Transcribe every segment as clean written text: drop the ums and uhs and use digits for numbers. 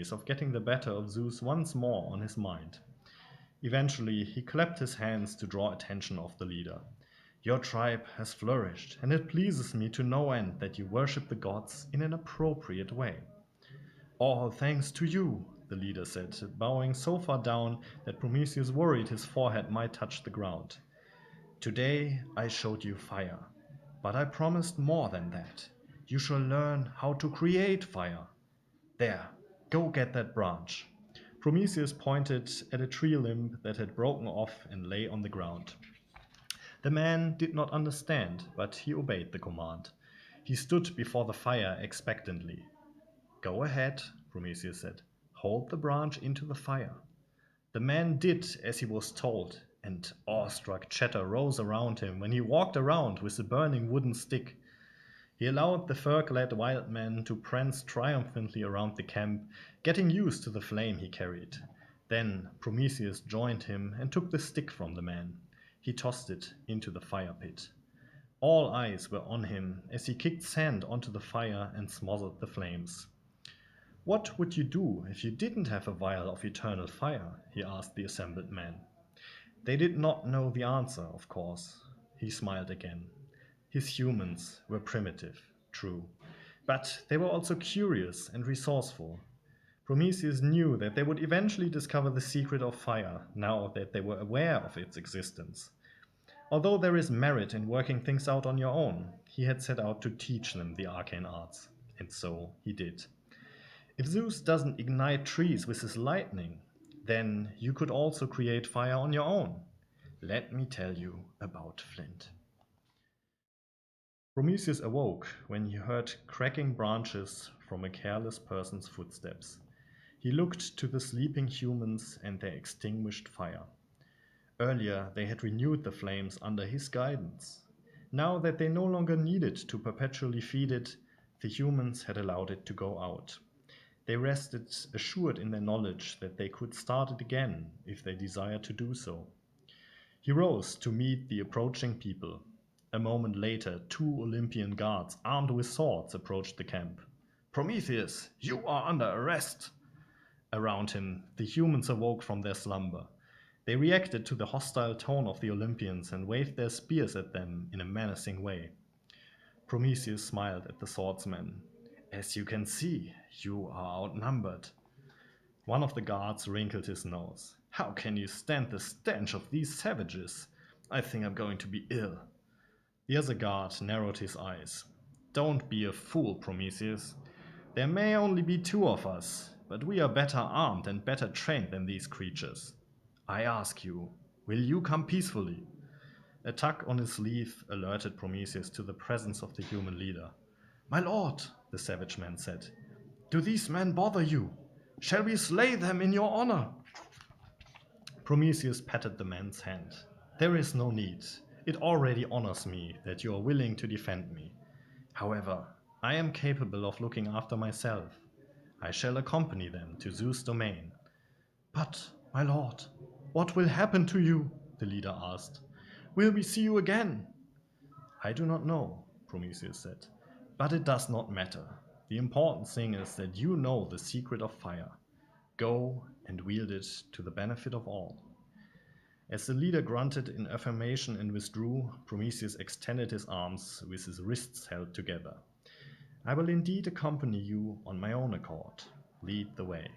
ways of getting the better of Zeus once more on his mind. Eventually, he clapped his hands to draw attention of the leader. Your tribe has flourished, and it pleases me to no end that you worship the gods in an appropriate way. All thanks to you, the leader said, bowing so far down that Prometheus worried his forehead might touch the ground. Today I showed you fire, but I promised more than that. You shall learn how to create fire. There, go get that branch. Prometheus pointed at a tree limb that had broken off and lay on the ground. The man did not understand, but he obeyed the command. He stood before the fire expectantly. Go ahead, Prometheus said. Hold the branch into the fire. The man did as he was told, and awestruck chatter rose around him when he walked around with the burning wooden stick. He allowed the fur-clad wild man to prance triumphantly around the camp, getting used to the flame he carried. Then Prometheus joined him and took the stick from the man. He tossed it into the fire pit. All eyes were on him as he kicked sand onto the fire and smothered the flames. What would you do if you didn't have a vial of eternal fire? He asked the assembled men. They did not know the answer, of course. He smiled again. His humans were primitive, true, but they were also curious and resourceful. Prometheus knew that they would eventually discover the secret of fire, now that they were aware of its existence. Although there is merit in working things out on your own, he had set out to teach them the arcane arts, and so he did. If Zeus doesn't ignite trees with his lightning, then you could also create fire on your own. Let me tell you about flint. Prometheus awoke when he heard cracking branches from a careless person's footsteps. He looked to the sleeping humans and their extinguished fire. Earlier they had renewed the flames under his guidance. Now that they no longer needed to perpetually feed it, the humans had allowed it to go out. They rested assured in their knowledge that they could start it again if they desired to do so. He rose to meet the approaching people. A moment later, 2 Olympian guards armed with swords approached the camp. Prometheus, you are under arrest! Around him, the humans awoke from their slumber. They reacted to the hostile tone of the Olympians and waved their spears at them in a menacing way. Prometheus smiled at the swordsmen. As you can see, you are outnumbered. One of the guards wrinkled his nose. How can you stand the stench of these savages? I think I'm going to be ill. The other guard narrowed his eyes. Don't be a fool, Prometheus. There may only be 2 of us, but we are better armed and better trained than these creatures. I ask you, will you come peacefully? A tug on his sleeve alerted Prometheus to the presence of the human leader. My lord, the savage man said, do these men bother you? Shall we slay them in your honor? Prometheus patted the man's hand. There is no need. It already honors me that you are willing to defend me. However, I am capable of looking after myself. I shall accompany them to Zeus' domain. But, my lord, what will happen to you? The leader asked. Will we see you again? I do not know, Prometheus said, but it does not matter. The important thing is that you know the secret of fire. Go and wield it to the benefit of all. As the leader grunted in affirmation and withdrew, Prometheus extended his arms with his wrists held together. I will indeed accompany you on my own accord. Lead the way.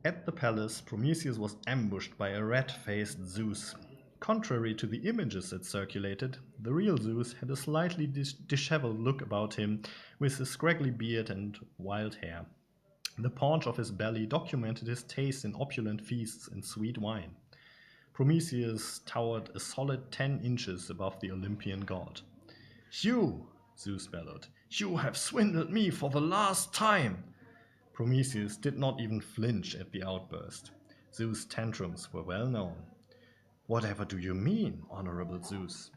At the palace, Prometheus was ambushed by a rat-faced Zeus. Contrary to the images that circulated, the real Zeus had a slightly disheveled look about him, with a scraggly beard and wild hair. The paunch of his belly documented his taste in opulent feasts and sweet wine. Prometheus towered a solid 10 inches above the Olympian god. You, Zeus bellowed, you have swindled me for the last time! Prometheus did not even flinch at the outburst. Zeus' tantrums were well known. Whatever do you mean, honorable Zeus?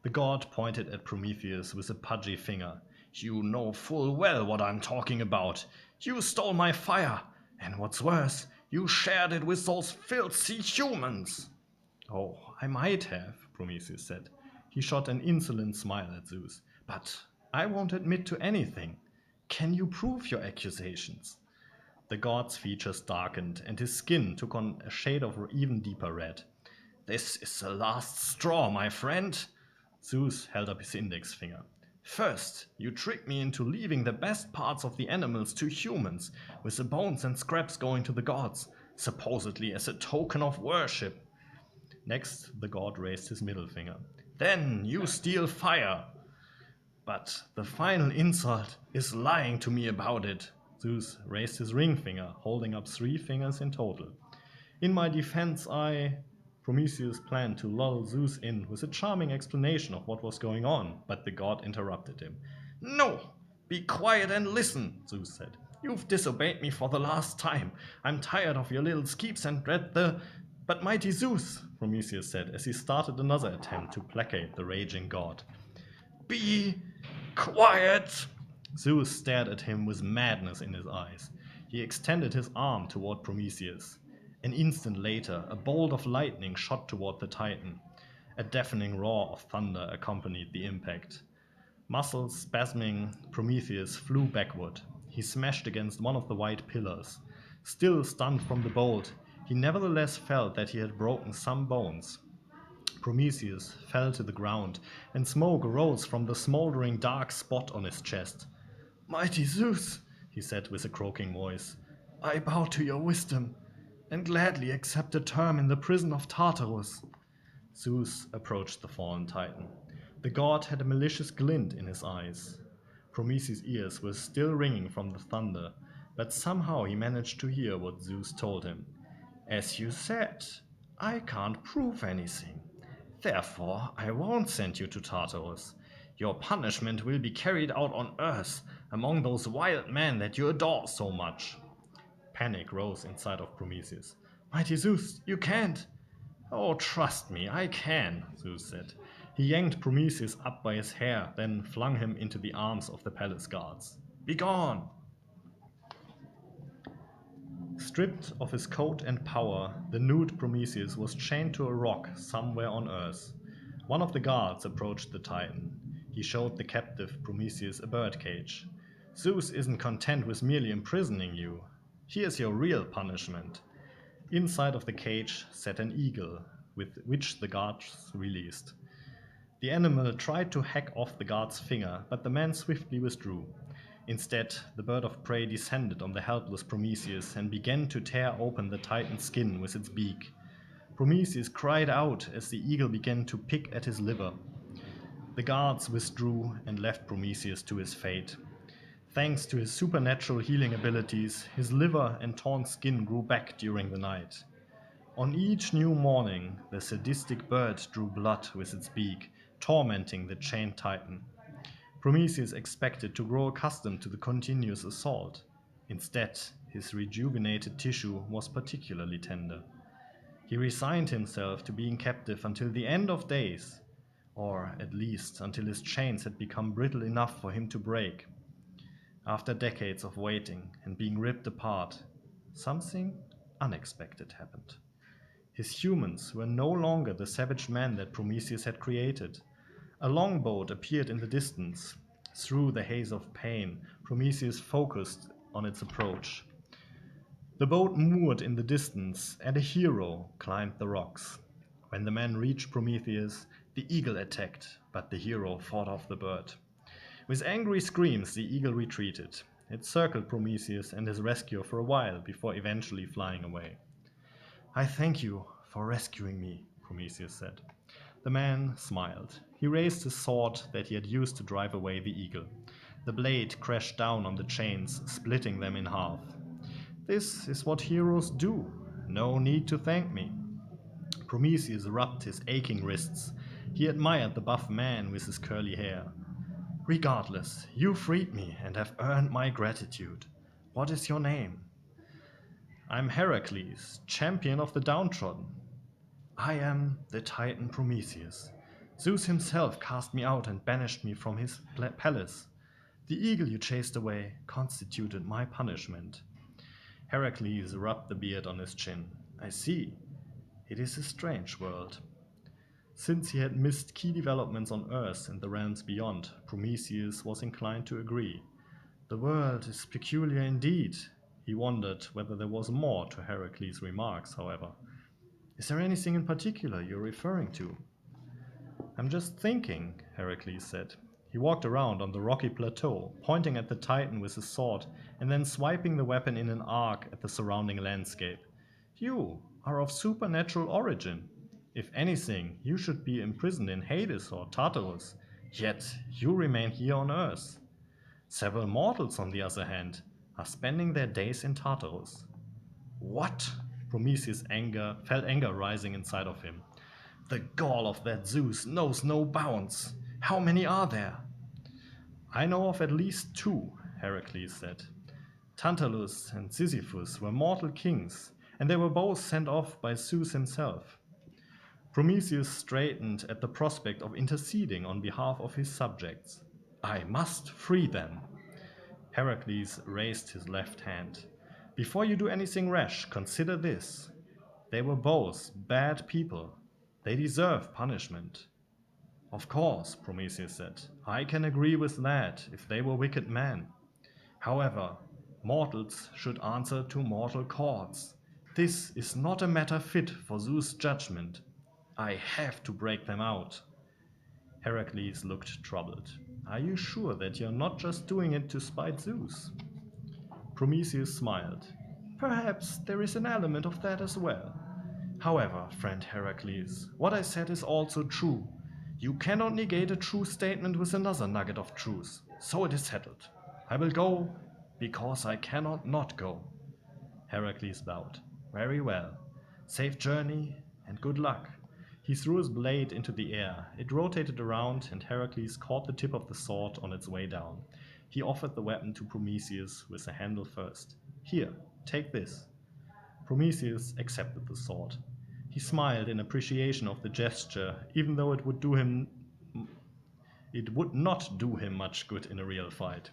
The god pointed at Prometheus with a pudgy finger. You know full well what I'm talking about. You stole my fire, and what's worse, you shared it with those filthy humans. Oh, I might have, Prometheus said. He shot an insolent smile at Zeus. But I won't admit to anything. Can you prove your accusations? The god's features darkened, and his skin took on a shade of even deeper red. This is the last straw, my friend. Zeus held up his index finger. First, you tricked me into leaving the best parts of the animals to humans, with the bones and scraps going to the gods, supposedly as a token of worship. Next, the god raised his middle finger. Then you steal fire. But the final insult is lying to me about it. Zeus raised his ring finger, holding up 3 fingers in total. In my defense, Prometheus planned to lull Zeus in with a charming explanation of what was going on, but the god interrupted him. No! Be quiet and listen, Zeus said. You've disobeyed me for the last time. I'm tired of your little schemes and dread the. But mighty Zeus, Prometheus said as he started another attempt to placate the raging god. Be quiet! Zeus stared at him with madness in his eyes. He extended his arm toward Prometheus. An instant later, a bolt of lightning shot toward the Titan. A deafening roar of thunder accompanied the impact. Muscles spasming, Prometheus flew backward. He smashed against one of the white pillars. Still stunned from the bolt, he nevertheless felt that he had broken some bones. Prometheus fell to the ground, and smoke rose from the smoldering dark spot on his chest. Mighty Zeus, he said with a croaking voice, I bow to your wisdom, and gladly accept a term in the prison of Tartarus. Zeus approached the fallen titan. The god had a malicious glint in his eyes. Prometheus' ears were still ringing from the thunder, but somehow he managed to hear what Zeus told him. As you said, I can't prove anything. Therefore, I won't send you to Tartarus. Your punishment will be carried out on Earth, among those wild men that you adore so much. Panic rose inside of Prometheus. Mighty Zeus, you can't! Oh, trust me, I can, Zeus said. He yanked Prometheus up by his hair, then flung him into the arms of the palace guards. Begone! Stripped of his coat and power, the nude Prometheus was chained to a rock somewhere on Earth. One of the guards approached the Titan. He showed the captive Prometheus a birdcage. Zeus isn't content with merely imprisoning you. Here's your real punishment. Inside of the cage sat an eagle, with which the guards released. The animal tried to hack off the guard's finger, but the man swiftly withdrew. Instead, the bird of prey descended on the helpless Prometheus and began to tear open the Titan's skin with its beak. Prometheus cried out as the eagle began to pick at his liver. The guards withdrew and left Prometheus to his fate. Thanks to his supernatural healing abilities, his liver and torn skin grew back during the night. On each new morning, the sadistic bird drew blood with its beak, tormenting the chained Titan. Prometheus expected to grow accustomed to the continuous assault. Instead, his rejuvenated tissue was particularly tender. He resigned himself to being captive until the end of days, or at least until his chains had become brittle enough for him to break. After decades of waiting and being ripped apart, something unexpected happened. His humans were no longer the savage men that Prometheus had created. A longboat appeared in the distance. Through the haze of pain, Prometheus focused on its approach. The boat moored in the distance, and a hero climbed the rocks. When the man reached Prometheus, the eagle attacked, but the hero fought off the bird. With angry screams, the eagle retreated. It circled Prometheus and his rescuer for a while before eventually flying away. I thank you for rescuing me, Prometheus said. The man smiled. He raised his sword that he had used to drive away the eagle. The blade crashed down on the chains, splitting them in half. This is what heroes do. No need to thank me. Prometheus rubbed his aching wrists. He admired the buff man with his curly hair. Regardless, you freed me and have earned my gratitude. What is your name? I'm Heracles, champion of the downtrodden. I am the Titan Prometheus. Zeus himself cast me out and banished me from his palace. The eagle you chased away constituted my punishment. Heracles rubbed the beard on his chin. I see. It is a strange world. Since he had missed key developments on Earth and the realms beyond, Prometheus was inclined to agree. The world is peculiar indeed. He wondered whether there was more to Heracles' remarks, however. Is there anything in particular you're referring to? I'm just thinking, Heracles said. He walked around on the rocky plateau, pointing at the Titan with his sword, and then swiping the weapon in an arc at the surrounding landscape. You are of supernatural origin. If anything, you should be imprisoned in Hades or Tartarus, yet you remain here on Earth. Several mortals, on the other hand, are spending their days in Tartarus. What? Prometheus felt anger rising inside of him. The gall of that Zeus knows no bounds. How many are there? I know of at least two, Heracles said. Tantalus and Sisyphus were mortal kings, and they were both sent off by Zeus himself. Prometheus straightened at the prospect of interceding on behalf of his subjects. I must free them. Heracles raised his left hand. Before you do anything rash, consider this. They were both bad people. They deserve punishment. Of course, Prometheus said, I can agree with that if they were wicked men. However, mortals should answer to mortal courts. This is not a matter fit for Zeus' judgment. I have to break them out. Heracles looked troubled. Are you sure that you're not just doing it to spite Zeus? Prometheus smiled. Perhaps there is an element of that as well. However, friend Heracles, what I said is also true. You cannot negate a true statement with another nugget of truth. So it is settled. I will go because I cannot not go. Heracles bowed. Very well. Safe journey and good luck. He threw his blade into the air. It rotated around, and Heracles caught the tip of the sword on its way down. He offered the weapon to Prometheus with the handle first. Here, take this. Prometheus accepted the sword. He smiled in appreciation of the gesture, even though it would not do him much good in a real fight.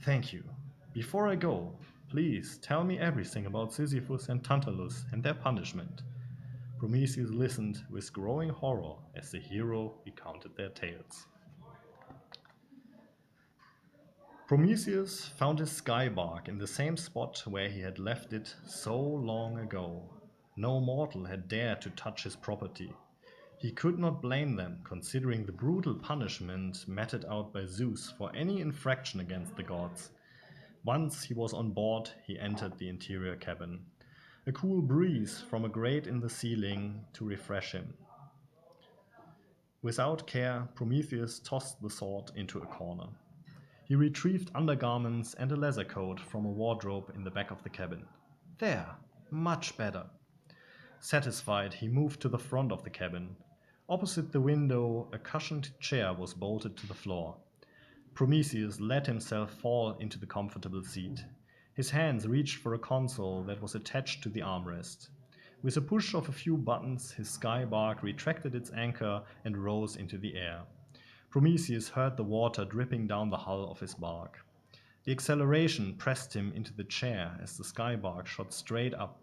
Thank you. Before I go, please tell me everything about Sisyphus and Tantalus and their punishment. Prometheus listened with growing horror as the hero recounted their tales. Prometheus found his skybark in the same spot where he had left it so long ago. No mortal had dared to touch his property. He could not blame them, considering the brutal punishment meted out by Zeus for any infraction against the gods. Once he was on board, he entered the interior cabin. A cool breeze from a grate in the ceiling to refresh him. Without care, Prometheus tossed the sword into a corner. He retrieved undergarments and a leather coat from a wardrobe in the back of the cabin. There, much better. Satisfied, he moved to the front of the cabin. Opposite the window, a cushioned chair was bolted to the floor. Prometheus let himself fall into the comfortable seat. His hands reached for a console that was attached to the armrest. With a push of a few buttons, his skybark retracted its anchor and rose into the air. Prometheus heard the water dripping down the hull of his bark. The acceleration pressed him into the chair as the skybark shot straight up.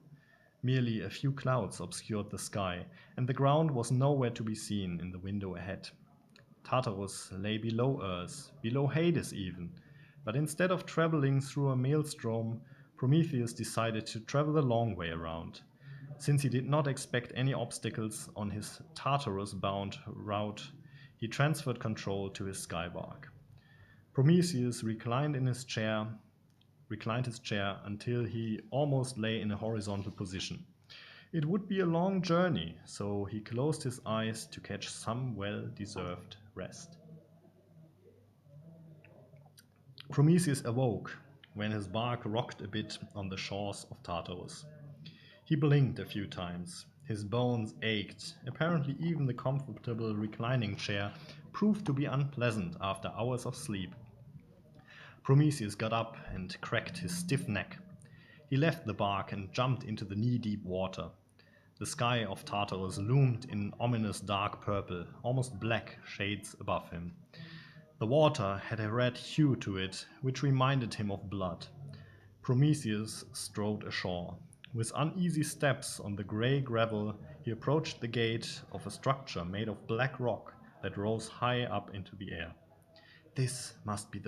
Merely a few clouds obscured the sky, and the ground was nowhere to be seen in the window ahead. Tartarus lay below Earth, below Hades even, but instead of traveling through a maelstrom, Prometheus decided to travel the long way around. Since he did not expect any obstacles on his Tartarus-bound route, he transferred control to his skybark. Prometheus reclined his chair until he almost lay in a horizontal position. It would be a long journey, so he closed his eyes to catch some well-deserved rest. Prometheus awoke when his bark rocked a bit on the shores of Tartarus. He blinked a few times. His bones ached. Apparently even the comfortable reclining chair proved to be unpleasant after hours of sleep. Prometheus got up and cracked his stiff neck. He left the bark and jumped into the knee-deep water. The sky of Tartarus loomed in ominous dark purple, almost black shades above him. The water had a red hue to it, which reminded him of blood. Prometheus strode ashore. With uneasy steps on the grey gravel, he approached the gate of a structure made of black rock that rose high up into the air. This must be the